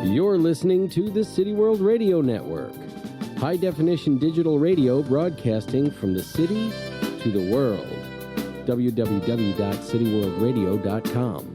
You're listening to the City World Radio Network, high-definition digital radio broadcasting from the city to the world. www.cityworldradio.com.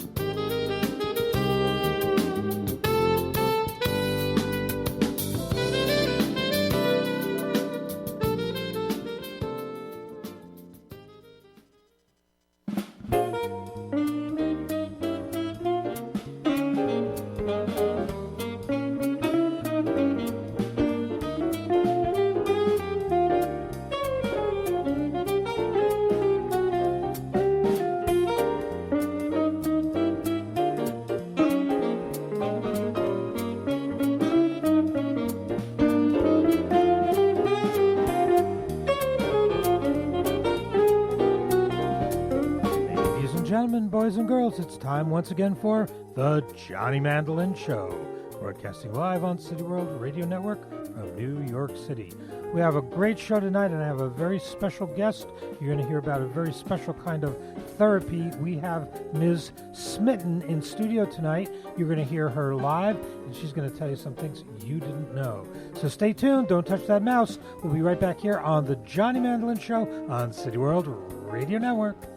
Boys and girls, it's time once again for the Johnny Mandolin Show, broadcasting live on City World Radio Network of New York City. We have a great show tonight, and I have a very special guest. You're going to hear about a very special kind of therapy. We have Ms. Smitten in studio tonight. You're going to hear her live, and she's going to tell you some things you didn't know. So stay tuned. Don't touch that mouse. We'll be right back here on the Johnny Mandolin Show on City World Radio Network.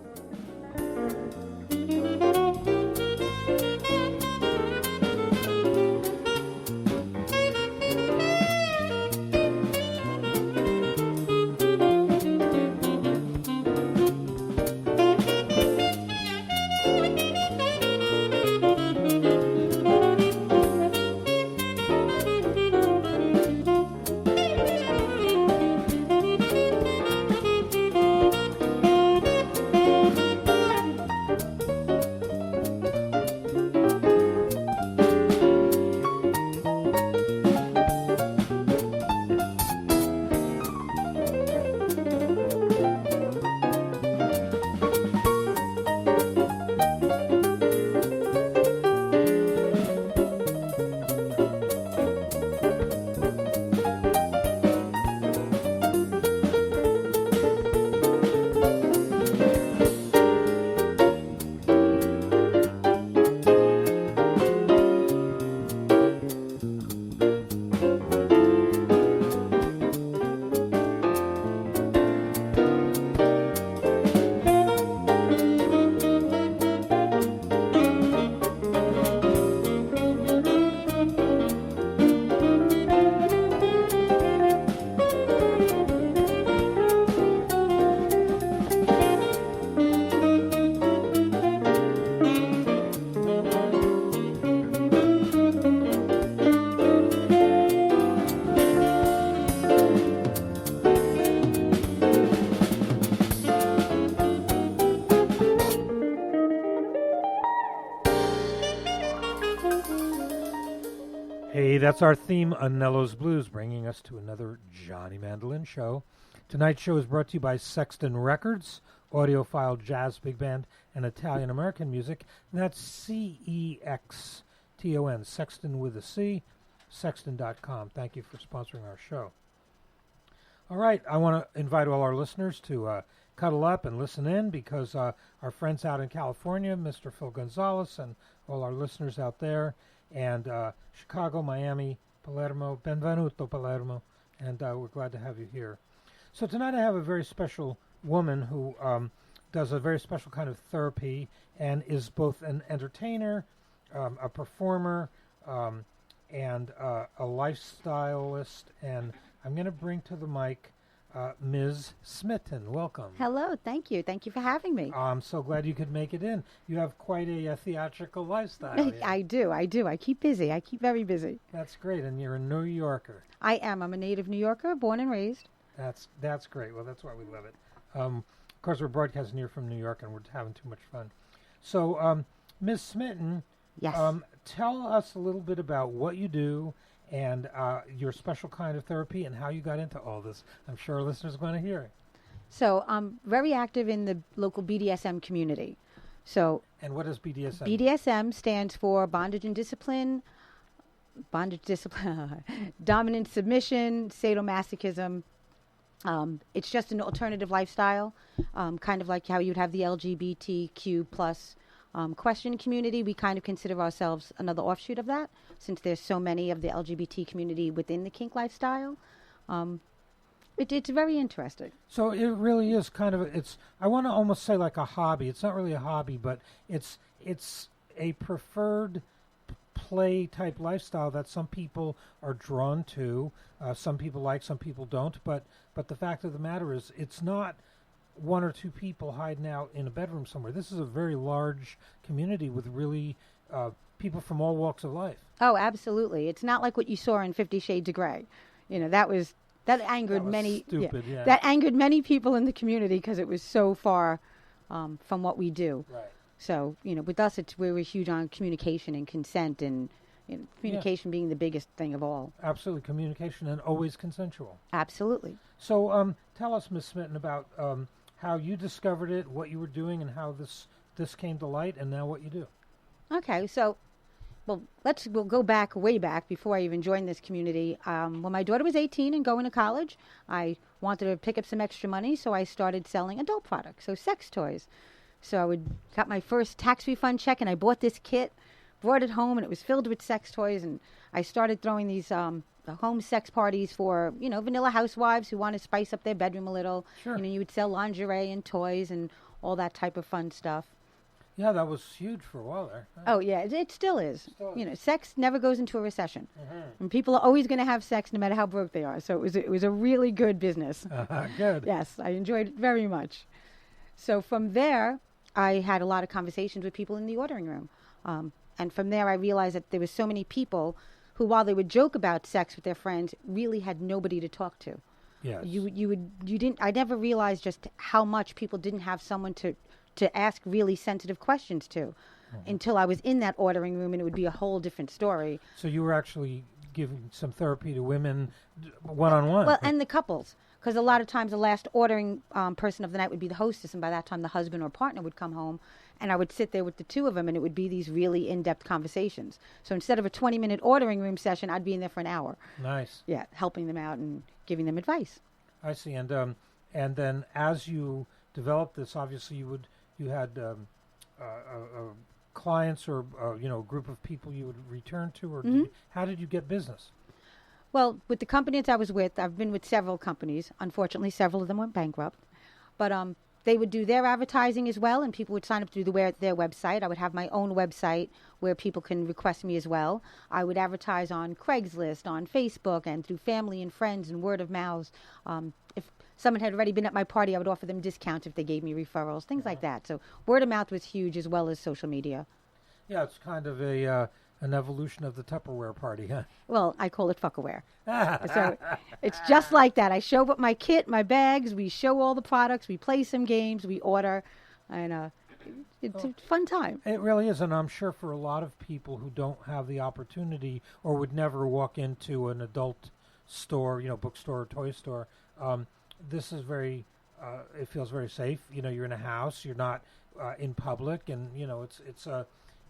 That's our theme, Anello's Blues, bringing us to another Johnny Mandolin Show. Tonight's show is brought to you by Sexton Records, audiophile jazz big band, and Italian-American music. And that's C-E-X-T-O-N, Sexton with a C, sexton.com. Thank you for sponsoring our show. All right, I want to invite all our listeners to cuddle up and listen in because our friends out in California, Mr. Phil Gonzalez, and all our listeners out there, and Chicago, Miami, Palermo, benvenuto Palermo, and we're glad to have you here. So tonight I have a very special woman who does a very special kind of therapy and is both an entertainer, a performer, and a lifestylist, and I'm going to bring to the mic Ms. Smitten. Welcome. Hello, thank you. Thank you for having me. I'm so glad you could make it in. You have quite a theatrical lifestyle. I do. I keep busy. I keep very busy. That's great, and you're a New Yorker. I am. I'm a native New Yorker, born and raised. That's great. Well, that's why we love it. Of course, we're broadcasting here from New York, and we're having too much fun. So, Ms. Smitten, yes. Tell us a little bit about what you do and your special kind of therapy and how you got into all this. I'm sure our listeners want to hear it. So I'm very active in the local BDSM community. And what is BDSM? BDSM stands for bondage and discipline, dominant submission, sadomasochism. It's just an alternative lifestyle, kind of like how you'd have the LGBTQ plus question community. We kind of consider ourselves another offshoot of that, since there's so many of the LGBT community within the kink lifestyle. It's very interesting. So it really is kind of I want to almost say like a hobby. It's not really a hobby, but it's a preferred play type lifestyle that some people are drawn to. Some people like, some people don't. But the fact of the matter is, it's not one or two people hiding out in a bedroom somewhere. This is a very large community with really people from all walks of life. Oh, absolutely. It's not like what you saw in 50 Shades of Grey. That angered many. Stupid, yeah. That angered many people in the community because it was so far from what we do. Right. So, with us, we're huge on communication and consent, and communication being the biggest thing of all. Absolutely, communication, and always consensual. Absolutely. So, tell us, Ms. Smitten, about how you discovered it, what you were doing, and how this came to light, and now what you do. Okay, so, we'll go way back before I even joined this community. When my daughter was 18 and going to college, I wanted to pick up some extra money, so I started selling adult products, so sex toys. So I got my first tax refund check, and I bought this kit, brought it home, and it was filled with sex toys. And I started throwing these home sex parties for, vanilla housewives who want to spice up their bedroom a little. Sure. You would sell lingerie and toys and all that type of fun stuff. Yeah, that was huge for a while there. Oh, yeah, it still is. Sex never goes into a recession. Mm-hmm. And people are always going to have sex no matter how broke they are. So it was a really good business. Good. Yes, I enjoyed it very much. So from there, I had a lot of conversations with people in the ordering room. And from there, I realized that there were so many people who, while they would joke about sex with their friends, really had nobody to talk to. Yes. I never realized just how much people didn't have someone to ask really sensitive questions to until I was in that ordering room, and it would be a whole different story. So you were actually giving some therapy to women one-on-one. Well, and the couples. Because a lot of times the last ordering person of the night would be the hostess, and by that time the husband or partner would come home, and I would sit there with the two of them, and it would be these really in-depth conversations. So instead of a 20-minute ordering room session, I'd be in there for an hour. Nice. Yeah, helping them out and giving them advice. I see. And then as you developed this, obviously you had clients or a group of people you would return to, or how did you get business? Well, with the companies I was with, I've been with several companies. Unfortunately, several of them went bankrupt. But they would do their advertising as well, and people would sign up through their website. I would have my own website where people can request me as well. I would advertise on Craigslist, on Facebook, and through family and friends and word of mouth. If someone had already been at my party, I would offer them discounts if they gave me referrals, things like that. So word of mouth was huge, as well as social media. Yeah, it's kind of an evolution of the Tupperware party, huh? Well, I call it fuckaware. So it's just like that. I show up my kit, my bags, we show all the products, we play some games, we order, and it's a fun time. It really is, and I'm sure for a lot of people who don't have the opportunity or would never walk into an adult store, bookstore or toy store, this is it feels very safe. You're in a house, you're not in public, and,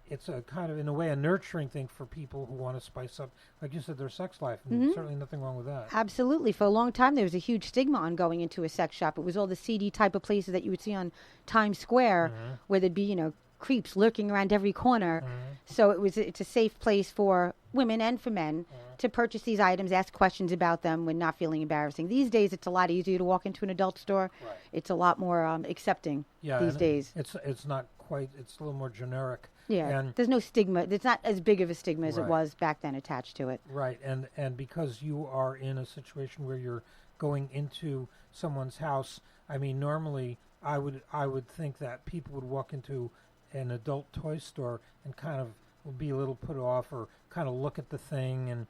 it's a kind of, in a way, a nurturing thing for people who want to spice up, like you said, their sex life. And certainly nothing wrong with that. Absolutely. For a long time, there was a huge stigma on going into a sex shop. It was all the seedy type of places that you would see on Times Square, where there'd be, creeps lurking around every corner. So it's a safe place for women and for men to purchase these items, ask questions about them when not feeling embarrassing. These days, it's a lot easier to walk into an adult store. Right. It's a lot more accepting these days. It's not quite, it's a little more generic. Yeah, and there's no stigma. It's not as big of a stigma as it was back then attached to it. Right, and because you are in a situation where you're going into someone's house, I mean, normally I would think that people would walk into an adult toy store and kind of would be a little put off or kind of look at the thing and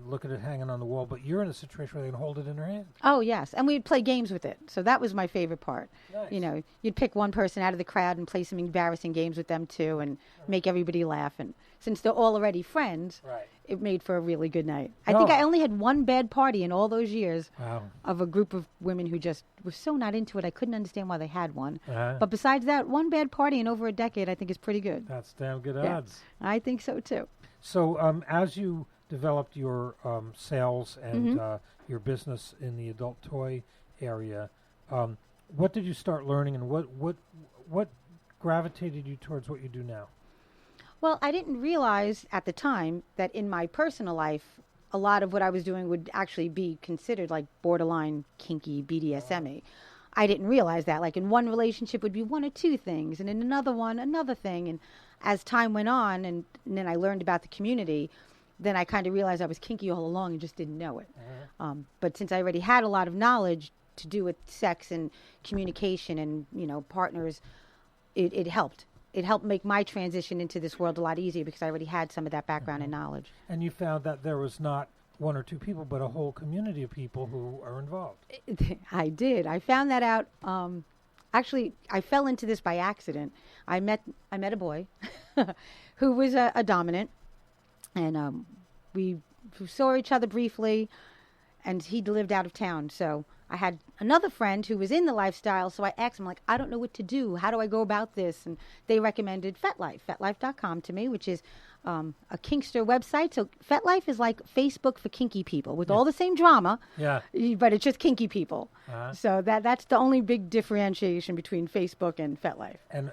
look at it hanging on the wall, but you're in a situation where they can hold it in their hand. Oh, yes, and we'd play games with it, so that was my favorite part. Nice. You'd pick one person out of the crowd and play some embarrassing games with them, too, and make everybody laugh, and since they're all already friends, it made for a really good night. I think I only had one bad party in all those years of a group of women who just were so not into it, I couldn't understand why they had one. But besides that, one bad party in over a decade, I think is pretty good. That's damn good odds. I think so, too. So as you developed your sales and your business in the adult toy area, what did you start learning, and what gravitated you towards what you do now? Well, I didn't realize at the time that in my personal life, a lot of what I was doing would actually be considered like borderline kinky BDSM-y. I didn't realize that. Like in one relationship would be one or two things, and in another one, another thing. And as time went on, and then I learned about the community, then I kind of realized I was kinky all along and just didn't know it. But since I already had a lot of knowledge to do with sex and communication and, partners, it helped. It helped make my transition into this world a lot easier because I already had some of that background and knowledge. And you found that there was not one or two people, but a whole community of people who are involved. I did. I found that out. Actually, I fell into this by accident. I met a boy who was a dominant, and we saw each other briefly, and he lived out of town. So I had another friend who was in the lifestyle, so I asked him, like, I don't know what to do. How do I go about this? And they recommended FetLife, FetLife.com to me, which is a Kinkster website. So FetLife is like Facebook for kinky people with all the same drama, but it's just kinky people. So that's the only big differentiation between Facebook and FetLife. And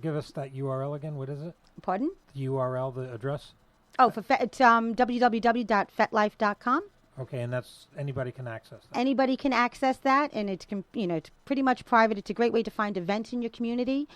give us that URL again. What is it? Pardon? The URL, the address? Oh, it's www.fetlife.com. Okay, and that's anybody can access that. Anybody can access that, and it's it's pretty much private. It's a great way to find events in your community.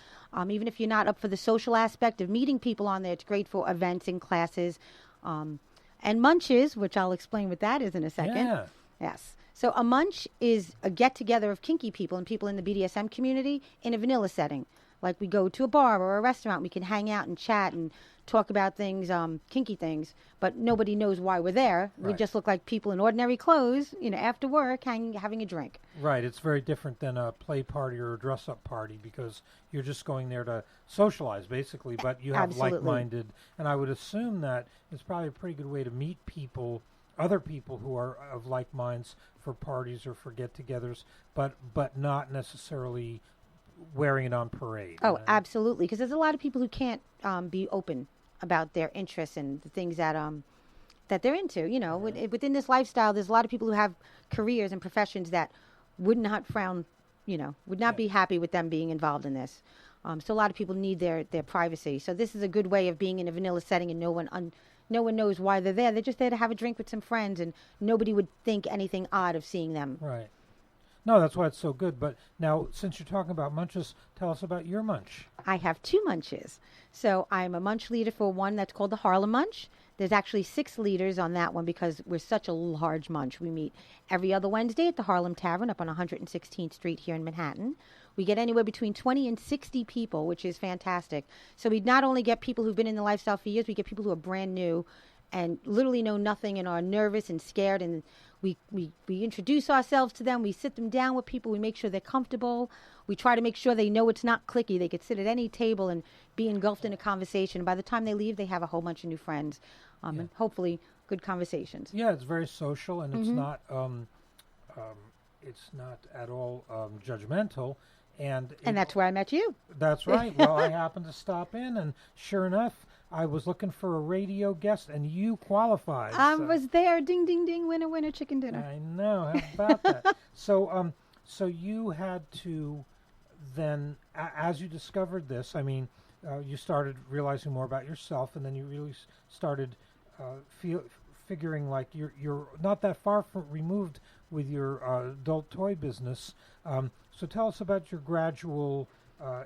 Even if you're not up for the social aspect of meeting people on there, it's great for events and classes. And munches, which I'll explain what that is in a second. Yeah. Yes. So a munch is a get-together of kinky people and people in the BDSM community in a vanilla setting. Like we go to a bar or a restaurant, we can hang out and chat and talk about things, kinky things, but nobody knows why we're there. Right. We just look like people in ordinary clothes, after work, having a drink. Right. It's very different than a play party or a dress-up party because you're just going there to socialize, basically, but you have like-minded. And I would assume that it's probably a pretty good way to meet people, other people who are of like minds for parties or for get-togethers, but not necessarily wearing it on parade. Oh, absolutely, because there's a lot of people who can't be open about their interests and the things that they're into. Within this lifestyle, there's a lot of people who have careers and professions that would not frown, would not be happy with them being involved in this. So a lot of people need their privacy. So this is a good way of being in a vanilla setting, and no one knows why they're there. They're just there to have a drink with some friends, and nobody would think anything odd of seeing them. Right. No, that's why it's so good. But now, since you're talking about munches, tell us about your munch. I have two munches. So I'm a munch leader for one that's called the Harlem Munch. There's actually 6 leaders on that one because we're such a large munch. We meet every other Wednesday at the Harlem Tavern up on 116th Street here in Manhattan. We get anywhere between 20 and 60 people, which is fantastic. So we not only get people who've been in the lifestyle for years, we get people who are brand new and literally know nothing and are nervous and scared, and we introduce ourselves to them. We sit them down with people. We make sure they're comfortable. We try to make sure they know it's not cliquey. They could sit at any table and be engulfed in a conversation. By the time they leave, they have a whole bunch of new friends, and hopefully good conversations. Yeah, it's very social, and it's not at all judgmental. And that's where I met you. That's right. Well, I happened to stop in, and sure enough, I was looking for a radio guest, and you qualified. I was there. Ding, ding, ding. Winner, winner, chicken dinner. I know. How about that? So you had to then, as you discovered this, you started realizing more about yourself, and then you really started figuring like you're not that far removed with your adult toy business. So tell us about your gradual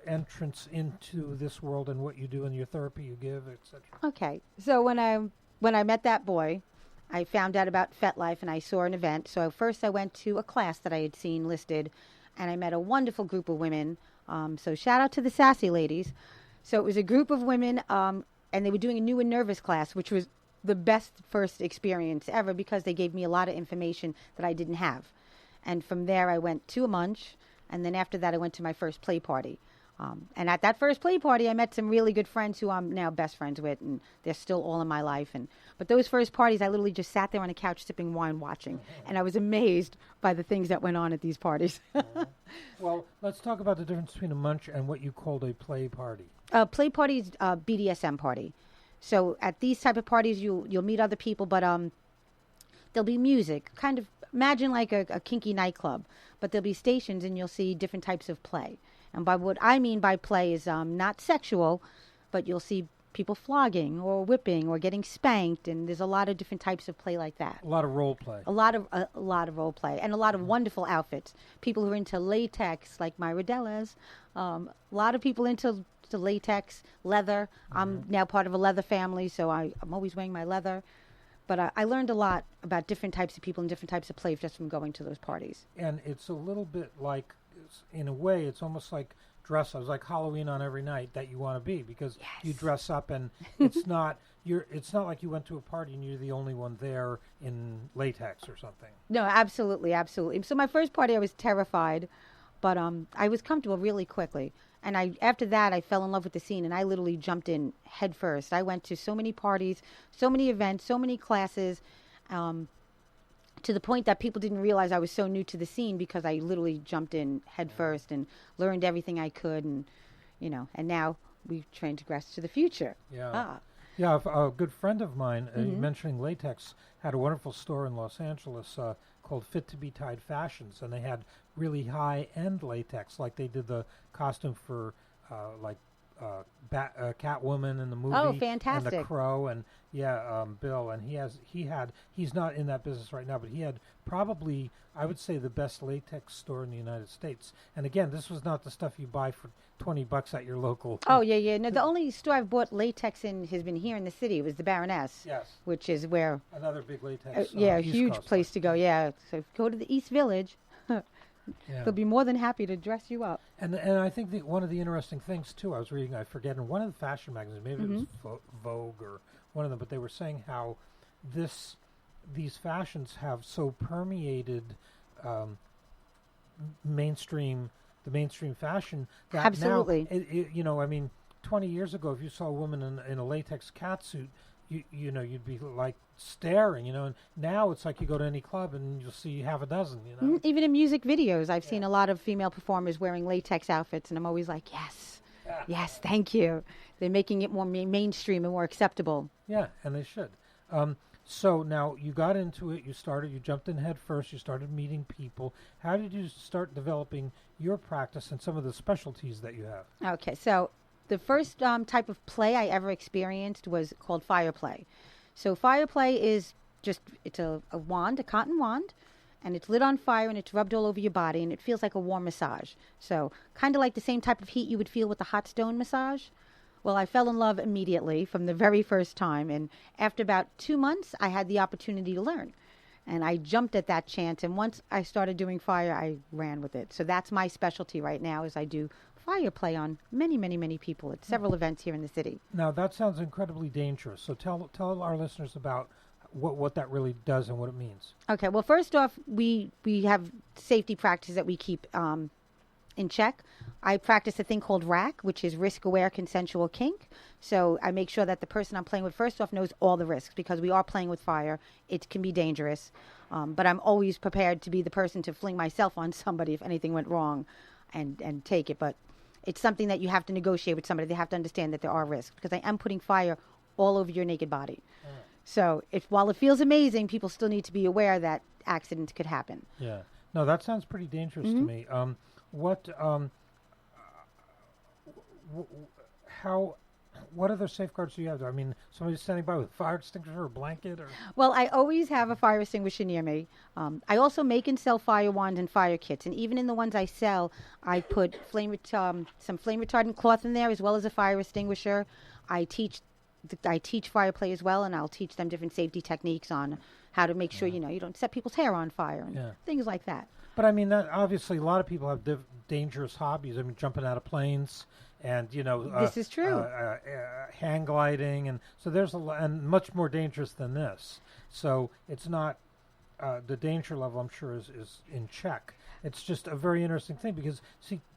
entrance into this world and what you do and your therapy you give, etc. Okay, so when I met that boy, I found out about FetLife and I saw an event. So first I went to a class that I had seen listed, and I met a wonderful group of women. So shout out to the sassy ladies. So it was a group of women, and they were doing a new and nervous class, which was the best first experience ever because they gave me a lot of information that I didn't have. And from there I went to a munch. And then after that, I went to my first play party. And at that first play party, I met some really good friends who I'm now best friends with, and they're still all in my life. But those first parties, I literally just sat there on a couch sipping wine watching. And I was amazed by the things that went on at these parties. Well, let's talk about the difference between a munch and what you called a play party. Play party is a BDSM party. So at these type of parties, you'll meet other people, but there'll be music, kind of imagine like a kinky nightclub, but there'll be stations and you'll see different types of play. And by what I mean by play is not sexual, but you'll see people flogging or whipping or getting spanked, and there's a lot of different types of play like that. A lot of role play. A lot of role play and a lot of wonderful outfits. People who are into latex, like Myra Dellas. A lot of people into latex, leather. I'm now part of a leather family, so I'm always wearing my leather. But I learned a lot about different types of people and different types of play just from going to those parties. And it's a little bit like, in a way, it's almost like dress up. It's like Halloween on every night that you want to be, because you dress up, and it's not like you went to a party and you're the only one there in latex or something. No, absolutely. So my first party, I was terrified, but I was comfortable really quickly. And after that, I fell in love with the scene, and I literally jumped in head first. I went to so many parties, so many events, so many classes, to the point that people didn't realize I was so new to the scene, because I literally jumped in head first and learned everything I could, and and now we've transgressed to the future. Yeah. Yeah, a good friend of mine, mentioning latex, had a wonderful store in Los Angeles called Fit to Be Tied Fashions, and they had really high-end latex, like they did the costume for Catwoman in the movie. Oh, fantastic! And the Crow, and Bill, and he's not in that business right now, but he had probably, I would say, the best latex store in the United States. And again, this was not the stuff you buy for $20 at your local. Oh yeah. No, the only store I've bought latex in has been here in the city. It was the Baroness. Yes. Which is where another big latex. a East huge Coast place to go. Yeah. So if you go to the East Village, they'll be more than happy to dress you up. And I think that one of the interesting things too, I was reading, I forget, in one of the fashion magazines, maybe it was Vogue or one of them, but they were saying how these fashions have so permeated the mainstream fashion that absolutely now, 20 years ago, if you saw a woman in a latex catsuit, you'd be like staring, and now it's like you go to any club and you'll see half a dozen, Even in music videos, I've seen a lot of female performers wearing latex outfits, and I'm always like, yes, thank you. They're making it more mainstream and more acceptable. Yeah, and they should. So now you got into it, you jumped in head first, you started meeting people. How did you start developing your practice and some of the specialties that you have? Okay, so the first type of play I ever experienced was called fire play. So fire play is it's a wand, a cotton wand, and it's lit on fire and it's rubbed all over your body, and it feels like a warm massage. So kind of like the same type of heat you would feel with a hot stone massage. Well, I fell in love immediately from the very first time, and after about 2 months, I had the opportunity to learn. And I jumped at that chance, and once I started doing fire, I ran with it. So that's my specialty right now, is I do fire play on many, many, many people at several events here in the city. Now, that sounds incredibly dangerous. So tell our listeners about what that really does and what it means. Okay, well, first off, we have safety practices that we keep in check. I practice a thing called RAC, which is risk-aware consensual kink. So I make sure that the person I'm playing with, first off, knows all the risks, because we are playing with fire. It can be dangerous. But I'm always prepared to be the person to fling myself on somebody if anything went wrong and take it. But it's something that you have to negotiate with somebody. They have to understand that there are risks, because I am putting fire all over your naked body. So while it feels amazing, people still need to be aware that accidents could happen. Yeah. No, that sounds pretty dangerous to me. What other safeguards do you have? I mean, somebody's standing by with a fire extinguisher or a blanket? Or? Well, I always have a fire extinguisher near me. I also make and sell fire wands and fire kits, and even in the ones I sell, I put some flame retardant cloth in there, as well as a fire extinguisher. I teach fire play as well, and I'll teach them different safety techniques on how to make sure you don't set people's hair on fire and things like that. But I mean, that obviously a lot of people have dangerous hobbies. I mean, jumping out of planes, and this is true. Hang gliding, and so there's and much more dangerous than this. So it's not the danger level, I'm sure, is in check. It's just a very interesting thing, because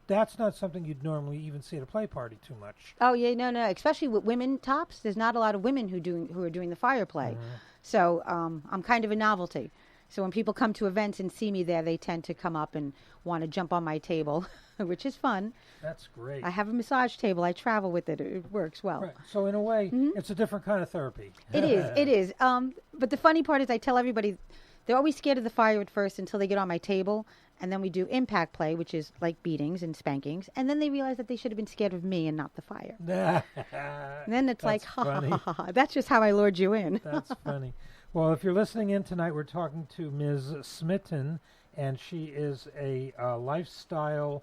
that's not something you'd normally even see at a play party too much. Oh yeah, no, especially with women tops. There's not a lot of women who are doing the fire play, so I'm kind of a novelty. So when people come to events and see me there, they tend to come up and want to jump on my table, which is fun. That's great. I have a massage table. I travel with it. It works well. Right. So in a way, it's a different kind of therapy. It is. But the funny part is, I tell everybody, they're always scared of the fire at first until they get on my table. And then we do impact play, which is like beatings and spankings. And then they realize that they should have been scared of me and not the fire. And then it's like, ha, ha, ha, ha, ha. That's just how I lured you in. That's funny. Well, if you're listening in tonight, we're talking to Ms. Smitten, and she is a lifestyle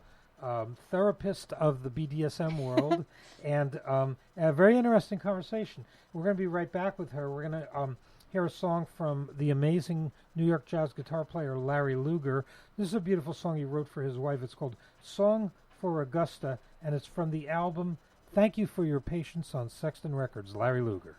therapist of the BDSM world, and a very interesting conversation. We're going to be right back with her. We're going to hear a song from the amazing New York jazz guitar player Larry Luger. This is a beautiful song he wrote for his wife. It's called Song for Augusta, and it's from the album Thank You for Your Patience on Sexton Records, Larry Luger.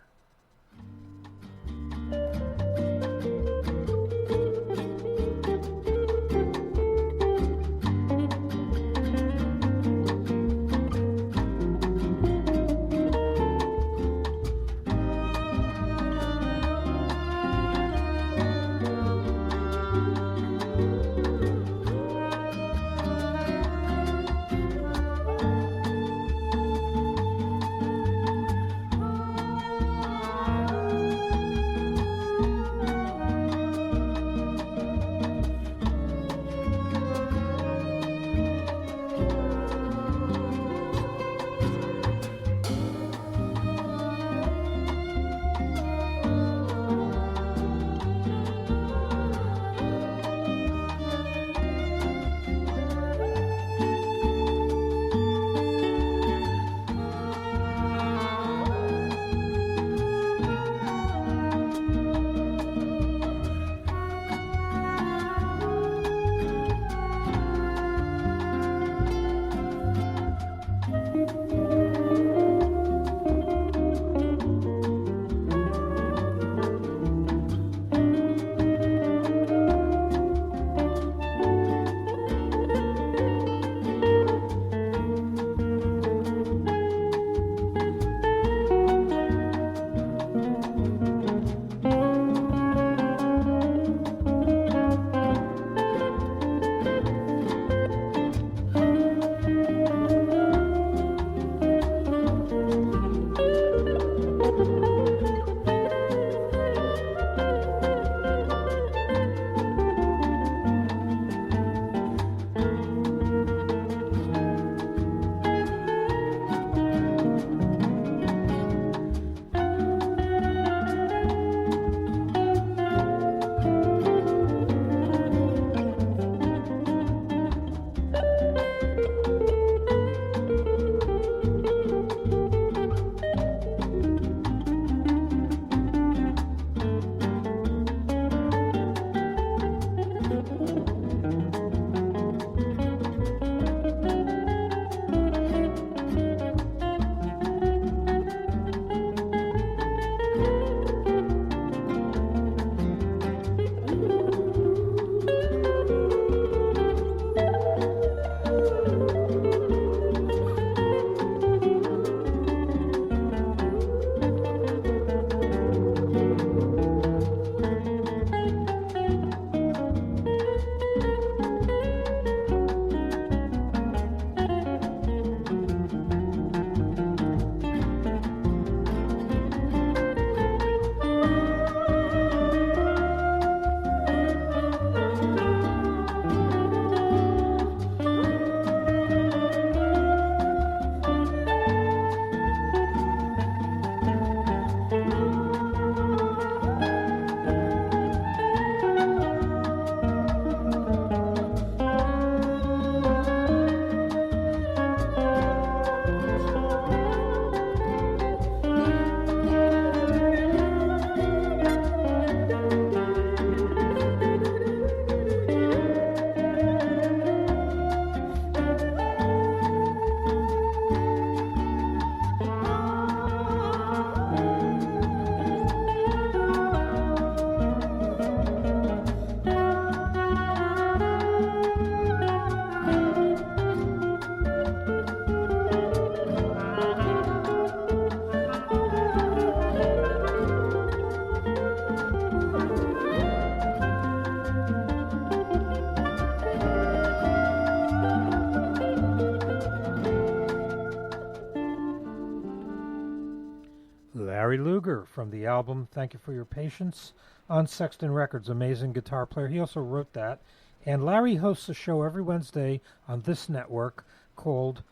Larry Luger from the album Thank You for Your Patience on Sexton Records. Amazing guitar player. He also wrote that. And Larry hosts a show every Wednesday on this network called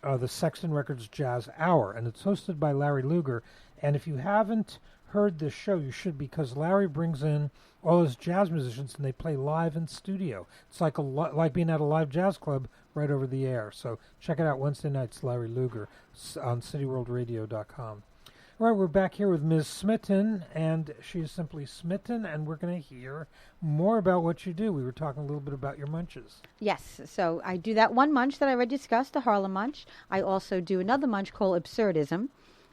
the Sexton Records Jazz Hour, and it's hosted by Larry Luger. And if you haven't heard this show, you should, because Larry brings in all his jazz musicians and they play live in studio. It's like like being at a live jazz club right over the air. So check it out Wednesday nights, Larry Luger on cityworldradio.com. All right, we're back here with Ms. Smitten, and she's simply Smitten, and we're going to hear more about what you do. We were talking a little bit about your munches. Yes, so I do that one munch that I already discussed, the Harlem Munch. I also do another munch called Absurdism,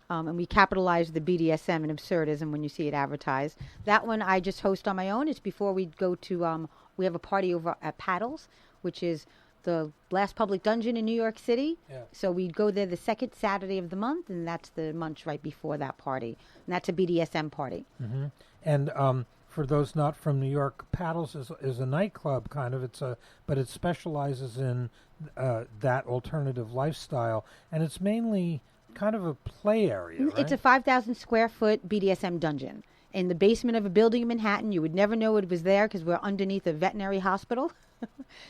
and we capitalize the BDSM and absurdism when you see it advertised. That one I just host on my own. It's before we go to, we have a party over at Paddles, which is the last public dungeon in New York City. Yeah. So we go there the second Saturday of the month, and that's the munch right before that party. And that's a BDSM party. Mm-hmm. And for those not from New York, Paddles is a nightclub kind of. But it specializes in that alternative lifestyle, and it's mainly kind of a play area, right? It's a 5,000 square foot BDSM dungeon in the basement of a building in Manhattan. You would never know it was there because we're underneath a veterinary hospital.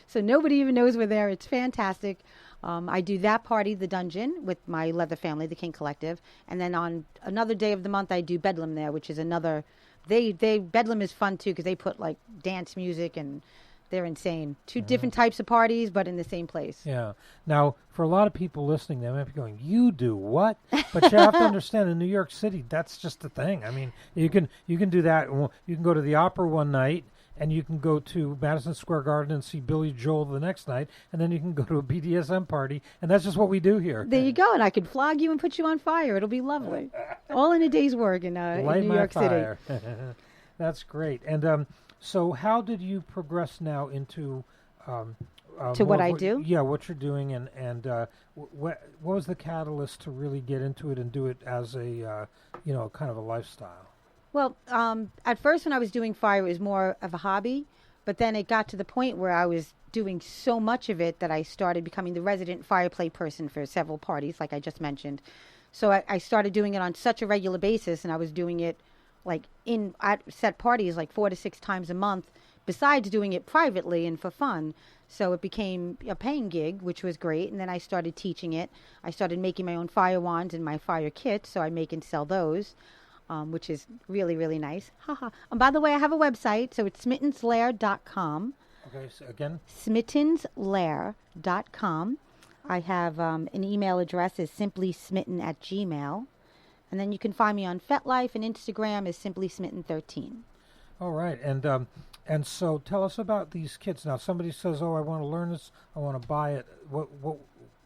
So nobody even knows we're there. It's fantastic. I do that party, the dungeon, with my leather family, the King Collective. And then on another day of the month, I do Bedlam there, which is another... Bedlam is fun, too, because they put, like, dance music, and they're insane. Two different types of parties, but in the same place. Yeah. Now, for a lot of people listening, they might be going, you do what? But you have to understand, in New York City, that's just the thing. I mean, you can do that. You can go to the opera one night, and you can go to Madison Square Garden and see Billy Joel the next night, and then you can go to a BDSM party, and that's just what we do here. There you go, and I could flog you and put you on fire. It'll be lovely. All in a day's work in New York City. That's great. And so how did you progress now into... to what I do? Yeah, what you're doing, and what was the catalyst to really get into it and do it as a, kind of a lifestyle? Well, at first when I was doing fire, it was more of a hobby, but then it got to the point where I was doing so much of it that I started becoming the resident fire play person for several parties, like I just mentioned. So I started doing it on such a regular basis, and I was doing it like at set parties like 4 to 6 times a month, besides doing it privately and for fun. So it became a paying gig, which was great, and then I started teaching it. I started making my own fire wands and my fire kits, so I make and sell those. Which is really, really nice. And by the way, I have a website, so it's smittenslair.com. Okay, so again? smittenslair.com. I have an email address is simplysmitten@gmail.com. And then you can find me on FetLife and Instagram is simplysmitten13. All right, and so tell us about these kits. Now, somebody says, "Oh, I want to learn this. I want to buy it."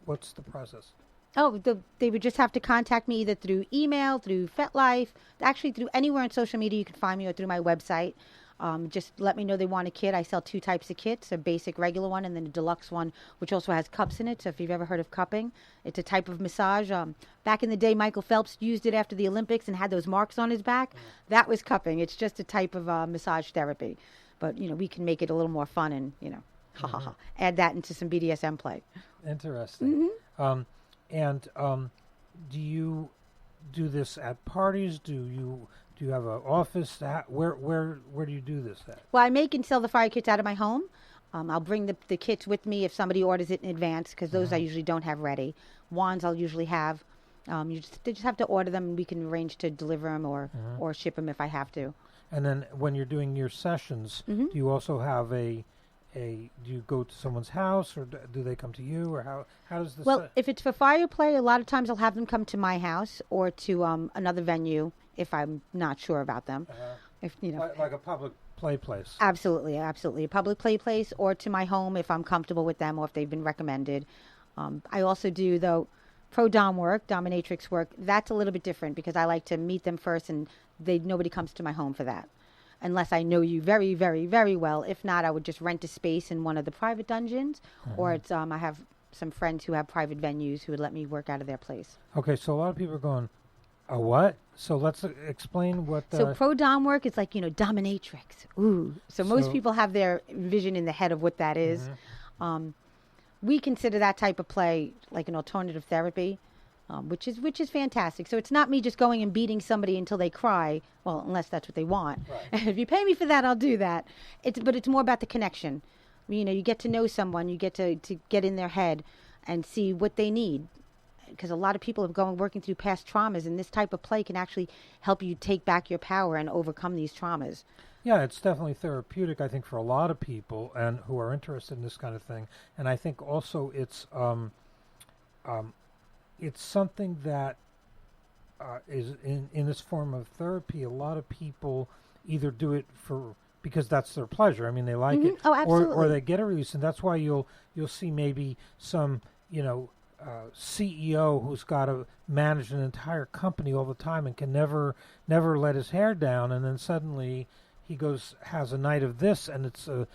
What's the process? Oh, they would just have to contact me either through email, through FetLife, actually through anywhere on social media you can find me, or through my website. Just let me know they want a kit. I sell 2 types of kits, a basic regular one and then a deluxe one, which also has cups in it. So if you've ever heard of cupping, it's a type of massage. Back in the day, Michael Phelps used it after the Olympics and had those marks on his back. That was cupping. It's just a type of massage therapy. But, we can make it a little more fun and, add that into some BDSM play. Interesting. Mm-hmm. Do you do this at parties? Do you have an office? Where do you do this at? Well, I make and sell the fire kits out of my home. I'll bring the kits with me if somebody orders it in advance, because those I usually don't have ready. Wands I'll usually have. They just have to order them, and we can arrange to deliver them or ship them if I have to. And then when you're doing your sessions, do you also have do you go to someone's house, or do they come to you, or how does this? Well, if it's for fire play, a lot of times I'll have them come to my house or to another venue if I'm not sure about them. If like a public play place. Absolutely, a public play place, or to my home if I'm comfortable with them or if they've been recommended. I also do though pro dom work, dominatrix work. That's a little bit different because I like to meet them first, and nobody comes to my home for that. Unless I know you very, very, very well. If not, I would just rent a space in one of the private dungeons, or it's I have some friends who have private venues who would let me work out of their place. Okay, so a lot of people are going, a what? So let's explain what the... So pro dom work is like, dominatrix. Ooh. So most people have their vision in the head of what that is. We consider that type of play like an alternative therapy. which is fantastic. So it's not me just going and beating somebody until they cry. Well, unless that's what they want. Right. If you pay me for that, I'll do that. But it's more about the connection. You get to know someone, you get to get in their head and see what they need. Because a lot of people have working through past traumas, and this type of play can actually help you take back your power and overcome these traumas. Yeah, it's definitely therapeutic, I think, for a lot of people and who are interested in this kind of thing. And I think also it's something that is in this form of therapy. A lot of people either do it because that's their pleasure. I mean, they like it, Oh, absolutely. or they get a release, and that's why you'll see maybe some CEO who's got to manage an entire company all the time and can never let his hair down, and then suddenly he has a night of this, and it's a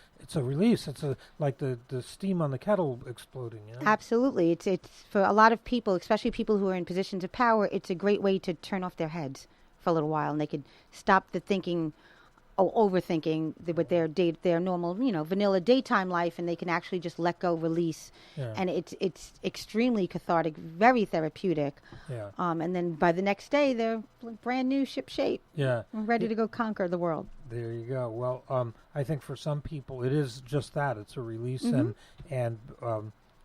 release. It's like the steam on the kettle exploding. Absolutely, it's for a lot of people, especially people who are in positions of power. It's a great way to turn off their heads for a little while, and they could stop the thinking. Overthinking with their normal, vanilla daytime life, and they can actually just let go, release, and it's extremely cathartic, very therapeutic. Yeah. And then by the next day, they're brand new, ship shape. Yeah. Ready to go conquer the world. There you go. Well, I think for some people it is just that. It's a release, and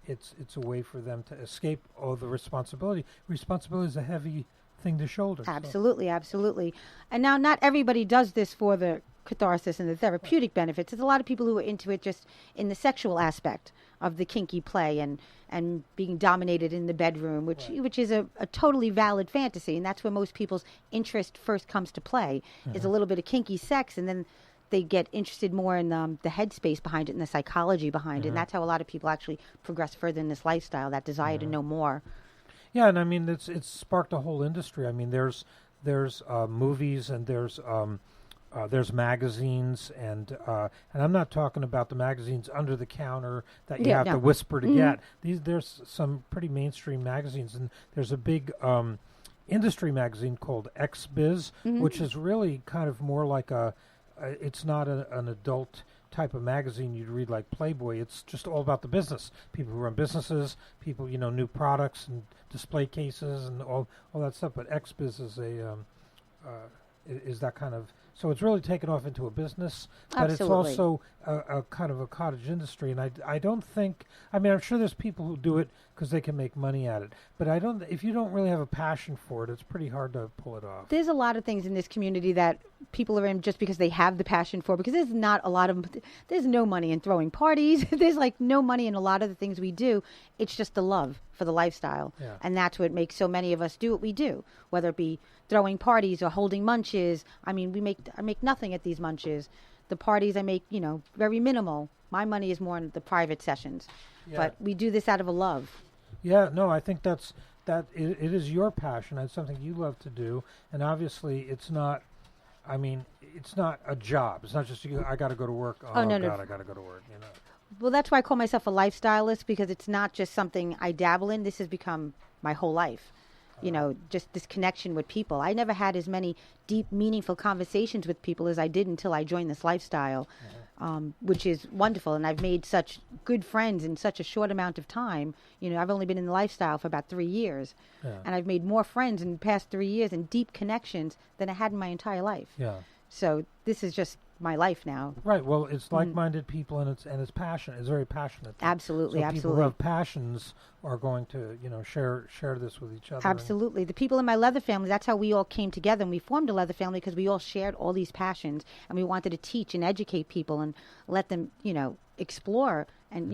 it's a way for them to escape all the responsibility. Responsibility is a heavy thing to shoulder. Absolutely, absolutely. And now not everybody does this for the catharsis and the therapeutic benefits. There's a lot of people who are into it just in the sexual aspect of the kinky play and being dominated in the bedroom, which is a totally valid fantasy, and that's where most people's interest first comes to play, is a little bit of kinky sex, and then they get interested more in the headspace behind it and the psychology behind it, and that's how a lot of people actually progress further in this lifestyle, that desire to know more. Yeah, and I mean it's sparked a whole industry. I mean there's movies and there's magazines and I'm not talking about the magazines under the counter that you have to whisper to get. There's some pretty mainstream magazines, and there's a big industry magazine called XBiz, which is really kind of more like it's not an adult type of magazine you'd read like Playboy. It's just all about the business. People who run businesses, people, new products and display cases and all that stuff. But XBiz is that kind of, so it's really taken off into a business, but Absolutely. It's also a kind of a cottage industry. And I don't think, I mean, I'm sure there's people who do it because they can make money at it, but if you don't really have a passion for it, it's pretty hard to pull it off. There's a lot of things in this community that people are in just because they have the passion for, because there's no money in throwing parties. There's like no money in a lot of the things we do. It's just the love for the lifestyle. Yeah. And that's what makes so many of us do what we do, whether it be throwing parties or holding munches. I mean, I make nothing at these munches. The parties I make, very minimal. My money is more in the private sessions. Yeah. But we do this out of a love. Yeah, no, I think that it is your passion. It's something you love to do, and obviously it's not. I mean, it's not a job. It's not just I got to go to work. Oh no, God, no. I got to go to work. Well, that's why I call myself a lifestylist, because it's not just something I dabble in. This has become my whole life. Just this connection with people. I never had as many deep, meaningful conversations with people as I did until I joined this lifestyle, which is wonderful. And I've made such good friends in such a short amount of time. I've only been in the lifestyle for about 3 years. Yeah. And I've made more friends in the past 3 years and deep connections than I had in my entire life. Yeah. So this is just my life now. Right. Well, it's like-minded people, and it's passionate. It's very passionate. Absolutely, so absolutely. People who have passions are going to, share this with each other. Absolutely. The people in my leather family, that's how we all came together, and we formed a leather family because we all shared all these passions, and we wanted to teach and educate people and let them, explore and,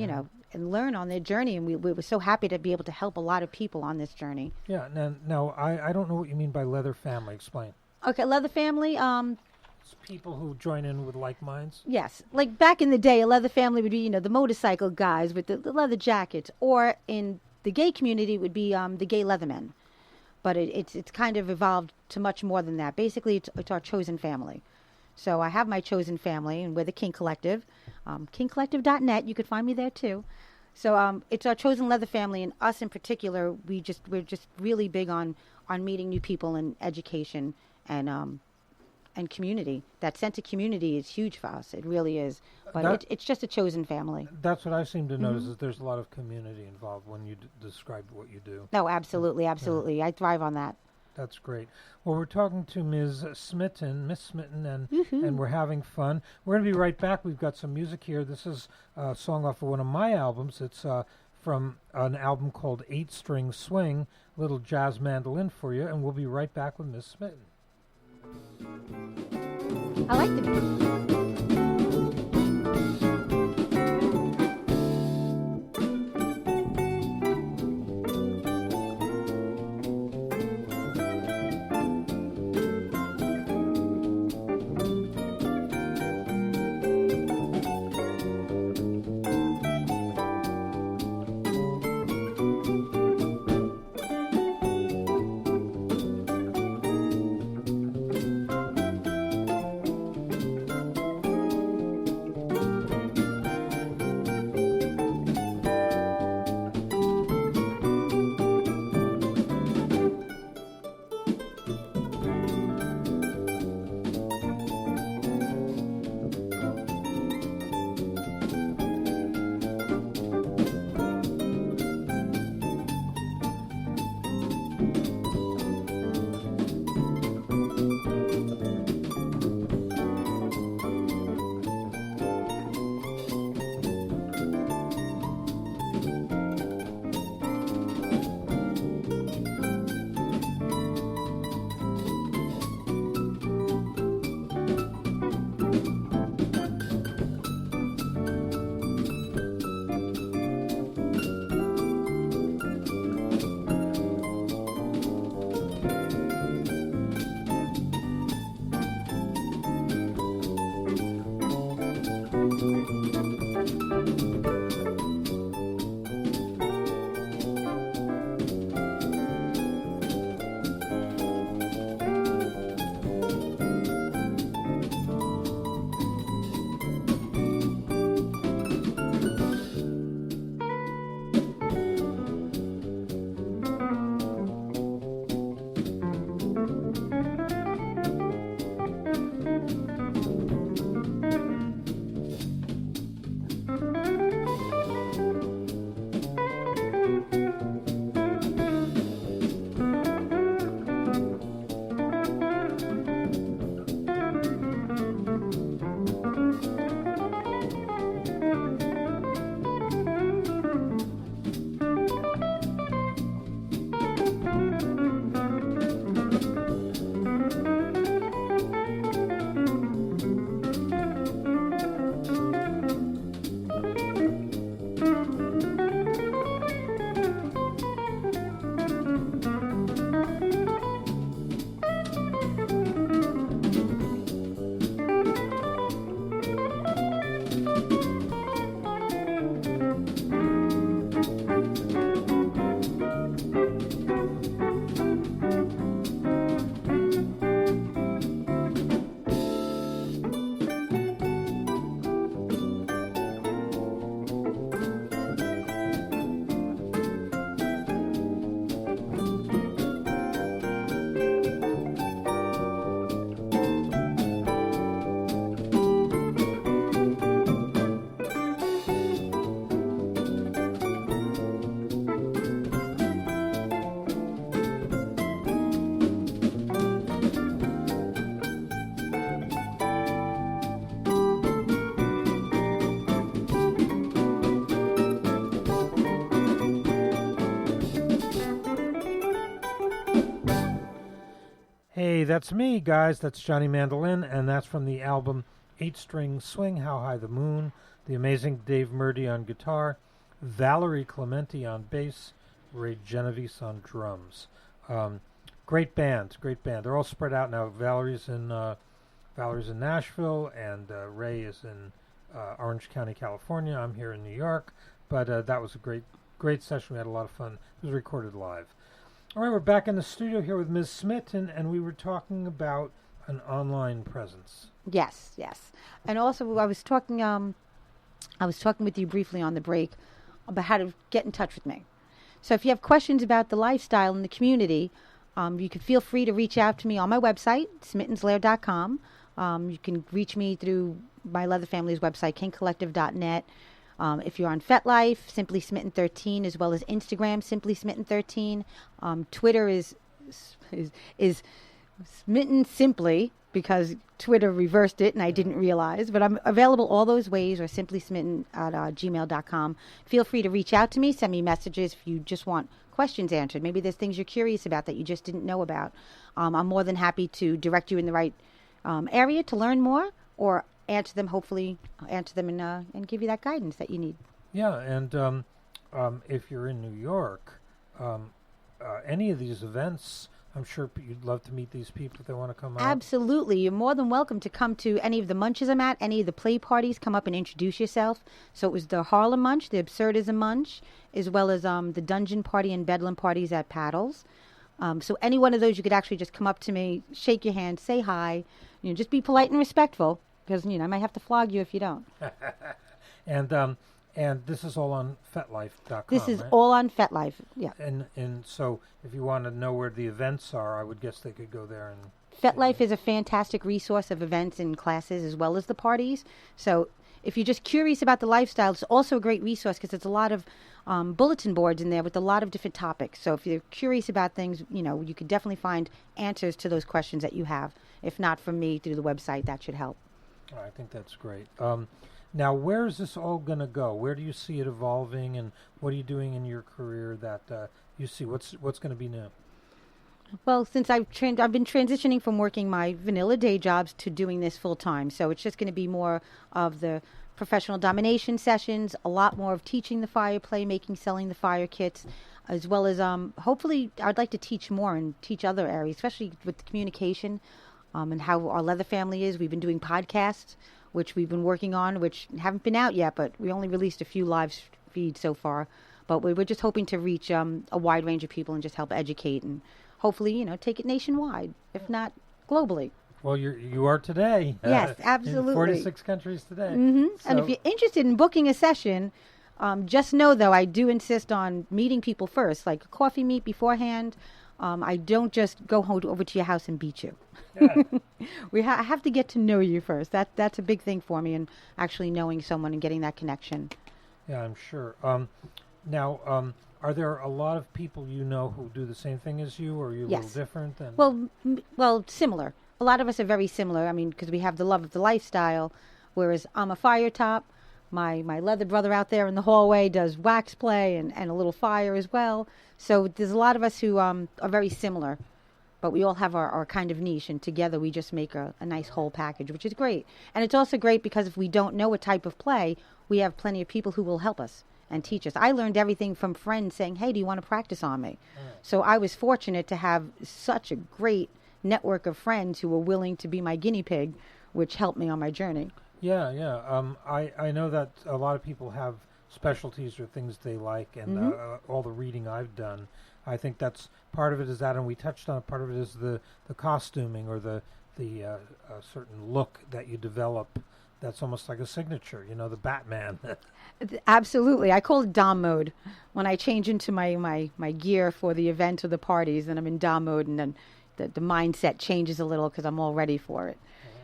and learn on their journey. And we were so happy to be able to help a lot of people on this journey. Yeah. Now I don't know what you mean by leather family. Explain. Okay, leather family. It's people who join in with like minds. Yes, like back in the day, a leather family would be, the motorcycle guys with the leather jackets, or in the gay community it would be the gay leathermen. But it's kind of evolved to much more than that. Basically, it's our chosen family. So I have my chosen family, and we're the King Collective, kingcollective.net. You could find me there too. So it's our chosen leather family, and us in particular, we're just really big on meeting new people and education and and community. That sense of community is huge for us. It really is. But it's just a chosen family. That's what I seem to notice, is there's a lot of community involved when you describe what you do. No, absolutely, absolutely. Yeah. I thrive on that. That's great. Well, we're talking to Miss Smitten, and we're having fun. We're going to be right back. We've got some music here. This is a song off of one of my albums. It's from an album called 8-String Swing, little jazz mandolin for you, and we'll be right back with Miss Smitten. I like the... Hey, that's me, guys. That's Johnny Mandolin, and that's from the album 8-String Swing, How High the Moon. The amazing Dave Murdy on guitar, Valerie Clementi on bass, Ray Genovese on drums. Great band, great band. They're all spread out now. Valerie's in Nashville, and Ray is in Orange County, California. I'm here in New York, but that was a great session. We had a lot of fun. It was recorded live. All right, we're back in the studio here with Ms. Smith, and we were talking about an online presence. Yes, yes. And also, I was talking with you briefly on the break about how to get in touch with me. So if you have questions about the lifestyle in the community, You can feel free to reach out to me on my website, smittenslair.com. You can reach me through my Leather Family's website, kingcollective.net. If you're on FetLife, Simply Smitten 13, as well as Instagram, Simply Smitten 13. Twitter is Smitten Simply, because Twitter reversed it and I didn't realize. But I'm available all those ways, or simply smitten at gmail.com. Feel free to reach out to me. Send me messages if you just want questions answered. Maybe there's things you're curious about that you just didn't know about. I'm more than happy to direct you in the right area to learn more, or answer them, hopefully answer them and give you that guidance that you need. Yeah, and if you're in New York, any of these events, I'm sure you'd love to meet these people if they want to come out. Absolutely. You're more than welcome to come to any of the munches I'm at, any of the play parties. Come up and introduce yourself. So it was the Harlem Munch, the Absurdism Munch, as well as the Dungeon Party and Bedlam parties at Paddles. So any one of those, you could actually just come up to me, shake your hand, say hi. Just be polite and respectful, because I might have to flog you if you don't. And this is all on FetLife.com. This is right? all on FetLife, yeah. And so if you want to know where the events are, I would guess they could go there and... FetLife is a fantastic resource of events and classes as well as the parties. So if you're just curious about the lifestyle, it's also a great resource because there's a lot of bulletin boards in there with a lot of different topics. So if you're curious about things, you could definitely find answers to those questions that you have. If not from me, through the website, that should help. I think that's great. Now, where is this all going to go? Where do you see it evolving, and what are you doing in your career that you see? What's going to be new? Well, since I've been transitioning from working my vanilla day jobs to doing this full time, so it's just going to be more of the professional domination sessions, a lot more of teaching the fire play, selling the fire kits, as well as hopefully I'd like to teach more and teach other areas, especially with the communication and how our leather family is. We've been doing podcasts, which we've been working on, which haven't been out yet, but we only released a few live feeds so far. But we're just hoping to reach a wide range of people and just help educate and hopefully, take it nationwide, if not globally. Well, you are today. Yes, absolutely. In 46 countries today. Mm-hmm. So, and if you're interested in booking a session, just know, though, I do insist on meeting people first, like a coffee meet beforehand. I don't just go over to your house and beat you. Yeah. I have to get to know you first. That's a big thing for me, and actually knowing someone and getting that connection. Yeah, I'm sure. Now, are there a lot of people who do the same thing as you, or are you a Yes. little different? Well, similar. A lot of us are very similar. I mean, because we have the love of the lifestyle, whereas I'm a fire top. My leather brother out there in the hallway does wax play and a little fire as well. So there's a lot of us who are very similar, but we all have our kind of niche, and together we just make a nice whole package, which is great. And it's also great because if we don't know a type of play, we have plenty of people who will help us and teach us. I learned everything from friends saying, hey, do you want to practice on me? So I was fortunate to have such a great network of friends who were willing to be my guinea pig, which helped me on my journey. Yeah. I know that a lot of people have specialties or things they like, and all the reading I've done, I think that's part of it is that, and we touched on it, part of it is the costuming or the certain look that you develop that's almost like a signature, the Batman. Absolutely. I call it Dom mode. When I change into my gear for the event or the parties, then I'm in Dom mode, and then the mindset changes a little because I'm all ready for it.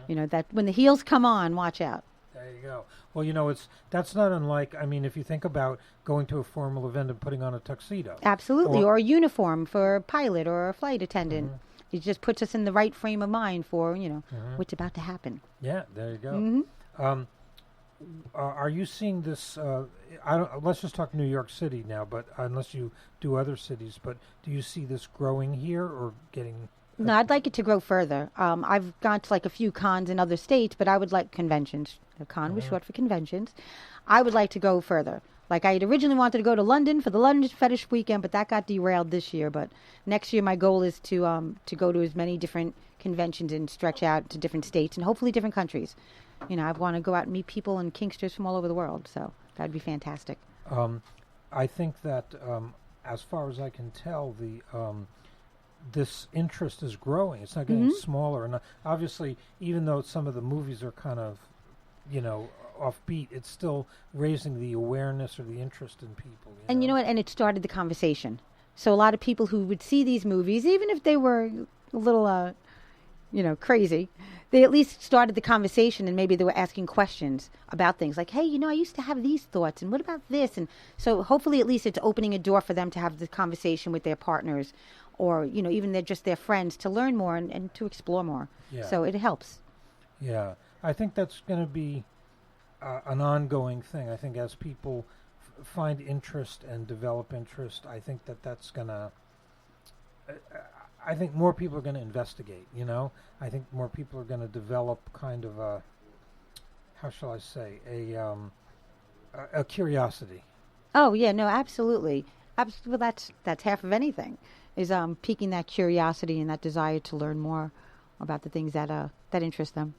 That when the heels come on, watch out. There you go. Well, that's not unlike, if you think about going to a formal event and putting on a tuxedo. Absolutely. Or a uniform for a pilot or a flight attendant. It just puts us in the right frame of mind for, what's about to happen. Yeah, there you go. Mm-hmm. Are you seeing this, let's just talk New York City now, but unless you do other cities, but do you see this growing here or getting... No, I'd like it to grow further. I've gone to a few cons in other states, but I would like conventions. The con was short for conventions. I would like to go further. I had originally wanted to go to London for the London Fetish Weekend, but that got derailed this year. But next year, my goal is to go to as many different conventions and stretch out to different states and hopefully different countries. I want to go out and meet people and kinksters from all over the world. So that'd be fantastic. I think that, as far as I can tell, this interest is growing. It's not getting smaller. And obviously, even though some of the movies are kind of, offbeat, it's still raising the awareness or the interest in people. And you know what? And it started the conversation. So a lot of people who would see these movies, even if they were a little, crazy, they at least started the conversation, and maybe they were asking questions about things like, hey, I used to have these thoughts, and what about this? And so hopefully at least it's opening a door for them to have the conversation with their partners, or, even they're just their friends, to learn more and to explore more. Yeah. So it helps. Yeah. I think that's going to be an ongoing thing. I think as people find interest and develop interest, I think that's going to... I think more people are going to investigate, I think more people are going to develop kind of a, how shall I say, a curiosity. Oh, yeah, no, absolutely. Well, that's half of anything, is piquing that curiosity and that desire to learn more about the things that interest them.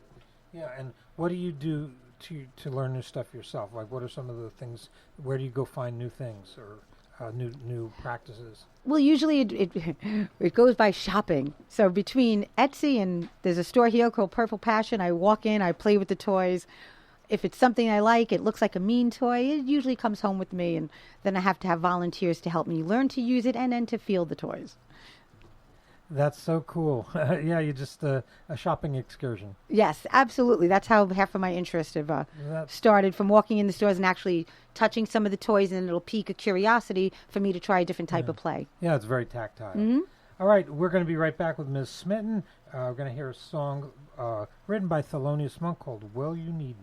Yeah, and what do you do to learn new stuff yourself? Like, what are some of the things, where do you go find new things or new practices? Well, usually it goes by shopping. So between Etsy and there's a store here called Purple Passion, I walk in, I play with the toys. If it's something I like, it looks like a mean toy, it usually comes home with me, and then I have to have volunteers to help me learn to use it and then to feel the toys. That's so cool. Yeah, you just a shopping excursion. Yes, absolutely. That's how half of my interest have started, from walking in the stores and actually touching some of the toys, and it'll pique a curiosity for me to try a different type of play. Yeah, it's very tactile. Mm-hmm. All right, we're going to be right back with Ms. Smitten. We're going to hear a song written by Thelonious Monk called Well You Needn't.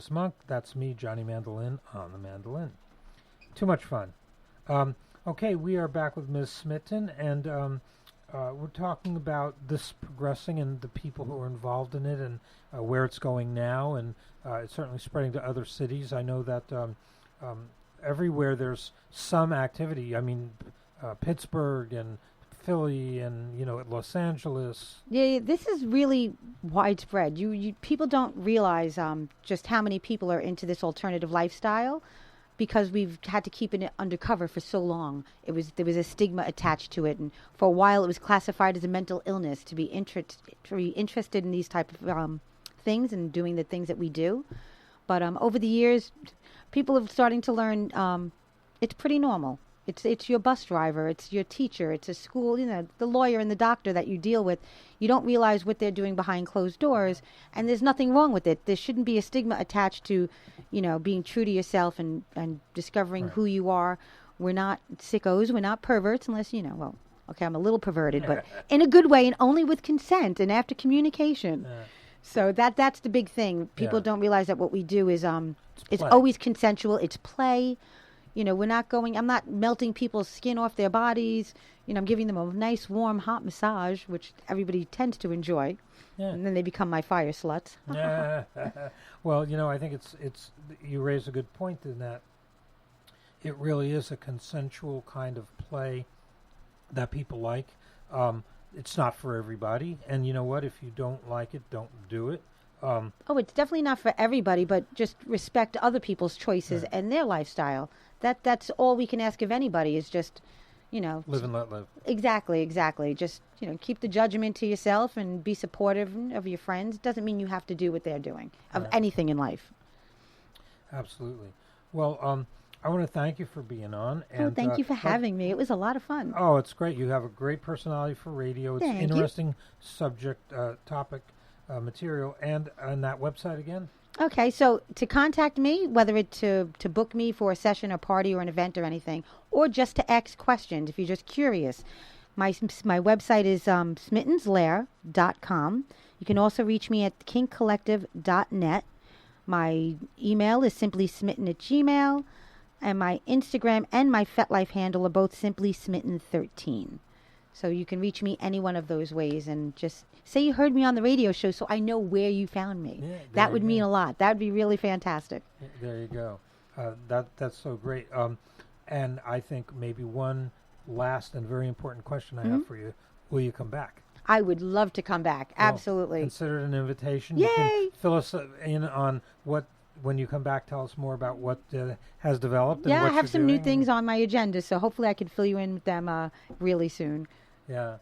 Chris Monk. That's me, Johnny Mandolin, on the mandolin. Too much fun. Okay, we are back with Ms. Smitten, and we're talking about this progressing and the people who are involved in it and where it's going now, and it's certainly spreading to other cities. I know that everywhere there's some activity. I mean, Pittsburgh and Philly and, Los Angeles. Yeah, this is really widespread. You people don't realize just how many people are into this alternative lifestyle, because we've had to keep it undercover for so long. There was a stigma attached to it, and for a while it was classified as a mental illness to be interested in these type of things and doing the things that we do. But over the years, people are starting to learn it's pretty normal. It's your bus driver, it's your teacher, it's a school, the lawyer and the doctor that you deal with. You don't realize what they're doing behind closed doors, and there's nothing wrong with it. There shouldn't be a stigma attached to, being true to yourself and discovering who you are. We're not sickos, we're not perverts, unless, okay, I'm a little perverted, but in a good way and only with consent and after communication. So that's the big thing. People don't realize that what we do is it's always consensual. It's play. I'm not melting people's skin off their bodies. I'm giving them a nice, warm, hot massage, which everybody tends to enjoy. Yeah. And then they become my fire sluts. Well, I think it's you raise a good point in that it really is a consensual kind of play that people like. It's not for everybody. And you know what? If you don't like it, don't do it. It's definitely not for everybody, but just respect other people's choices and their lifestyle. That's all we can ask of anybody is just, live and let live. Exactly. Just, keep the judgment to yourself and be supportive of your friends. It doesn't mean you have to do what they're doing of anything in life. Absolutely. Well, I want to thank you for being on. And thank you for having me. It was a lot of fun. Oh, it's great. You have a great personality for radio. It's interesting subject, topic, material, and on that website again. Okay, so to contact me, whether it's to book me for a session, a party, or an event or anything, or just to ask questions if you're just curious, my website is smittenslair.com. You can also reach me at kinkcollective.net. My email is simply smitten@gmail.com, and my Instagram and my FetLife handle are both simply smitten13. So you can reach me any one of those ways, and just say you heard me on the radio show so I know where you found me. Yeah, that would mean a lot. That would be really fantastic. There you go. That's so great. And I think maybe one last and very important question I have for you. Will you come back? I would love to come back. Well, absolutely. Consider it an invitation. Yay! You can fill us in on when you come back, tell us more about what has developed. And what I have some new doing. things on my agenda, so hopefully I can fill you in with them really soon. Yeah,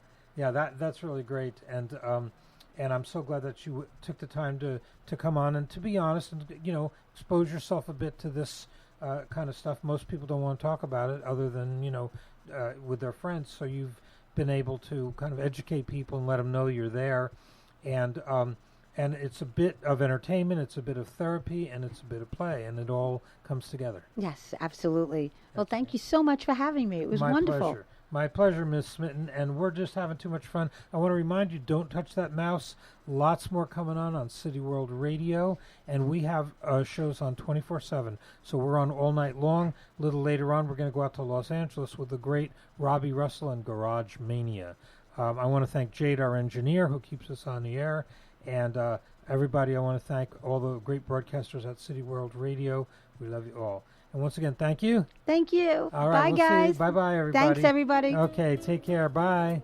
that's really great, and I'm so glad that you took the time to come on and to be honest and expose yourself a bit to this kind of stuff. Most people don't want to talk about it other than with their friends. So you've been able to kind of educate people and let them know you're there, and it's a bit of entertainment, it's a bit of therapy, and it's a bit of play, and it all comes together. Yes, absolutely. Well, thank you so much for having me. It was wonderful. Pleasure. My pleasure, Ms. Smitten, and we're just having too much fun. I want to remind you, don't touch that mouse. Lots more coming on City World Radio, and we have shows on 24/7. So we're on all night long. A little later on, we're going to go out to Los Angeles with the great Robbie Russell and Garage Mania. I want to thank Jade, our engineer, who keeps us on the air, and everybody. I want to thank all the great broadcasters at City World Radio. We love you all. And once again, thank you. Thank you. All right, bye, guys. Bye-bye, everybody. Thanks, everybody. Okay, take care. Bye.